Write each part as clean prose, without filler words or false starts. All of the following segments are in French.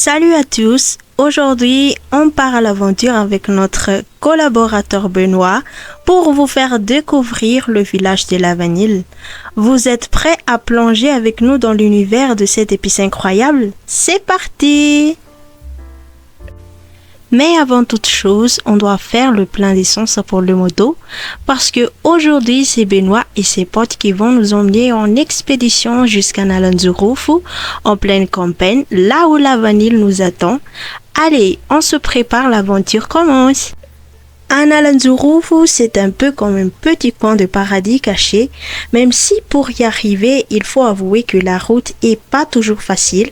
Salut à tous, aujourd'hui on part à l'aventure avec notre collaborateur Benoît pour vous faire découvrir le village de la Vanille. Vous êtes prêts à plonger avec nous dans l'univers de cette épice incroyable? C'est parti! Mais avant toute chose, on doit faire le plein d'essence pour le moto parce que aujourd'hui c'est Benoît et ses potes qui vont nous emmener en expédition jusqu'à Nalanzurufu en pleine campagne, là où la vanille nous attend. Allez, on se prépare, l'aventure commence. Nalanzurufu, c'est un peu comme un petit coin de paradis caché, même si pour y arriver, il faut avouer que la route est pas toujours facile.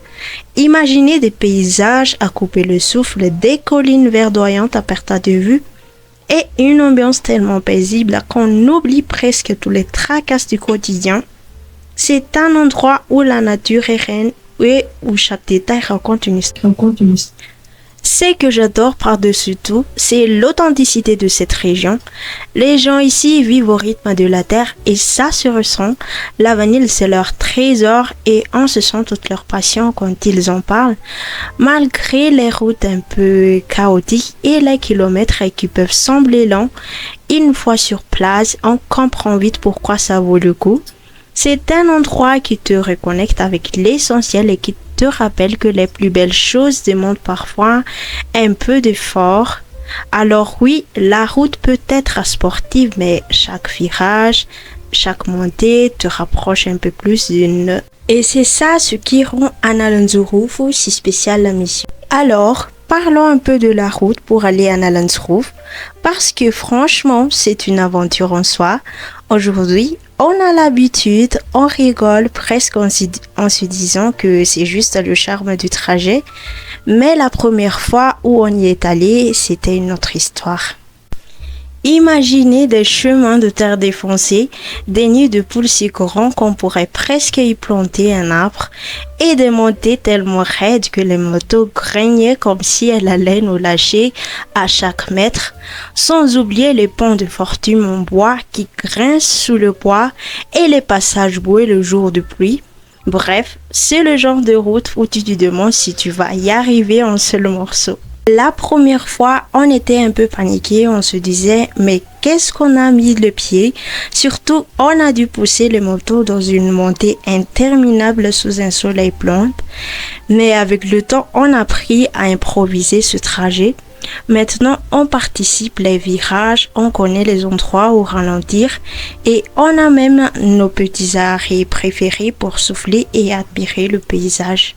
Imaginez des paysages à couper le souffle, des collines verdoyantes à perte de vue et une ambiance tellement paisible qu'on oublie presque tous les tracas du quotidien. C'est un endroit où la nature est reine et où chaque détail raconte une histoire. Ce que j'adore par-dessus tout, c'est l'authenticité de cette région. Les gens ici vivent au rythme de la terre et ça se ressent. La vanille, c'est leur trésor et on se sent toute leur passion quand ils en parlent. Malgré les routes un peu chaotiques et les kilomètres qui peuvent sembler longs, une fois sur place, on comprend vite pourquoi ça vaut le coup. C'est un endroit qui te reconnecte avec l'essentiel et qui te rappelle que les plus belles choses demandent parfois un peu d'effort. Alors oui, la route peut être sportive, mais chaque virage, chaque montée te rapproche un peu plus d'une. Et c'est ça ce qui rend Nalanzurufu si spécial la mission. Alors, parlons un peu de la route pour aller à Nalanzurufu, parce que franchement, c'est une aventure en soi. Aujourd'hui, on a l'habitude, on rigole presque en se disant que c'est juste le charme du trajet, mais la première fois où on y est allé, c'était une autre histoire. Imaginez des chemins de terre défoncés, des nids de poules si grands qu'on pourrait presque y planter un arbre, et des montées tellement raides que les motos grignaient comme si elles allaient nous lâcher à chaque mètre, sans oublier les ponts de fortune en bois qui grincent sous le poids et les passages boueux le jour de pluie. Bref, c'est le genre de route où tu te demandes si tu vas y arriver en seul morceau. La première fois, on était un peu paniqué, on se disait mais qu'est-ce qu'on a mis le pied? Surtout, on a dû pousser les motos dans une montée interminable sous un soleil plombe. Mais avec le temps, on a appris à improviser ce trajet. Maintenant, on participe les virages, on connaît les endroits où ralentir et on a même nos petits arrêts préférés pour souffler et admirer le paysage.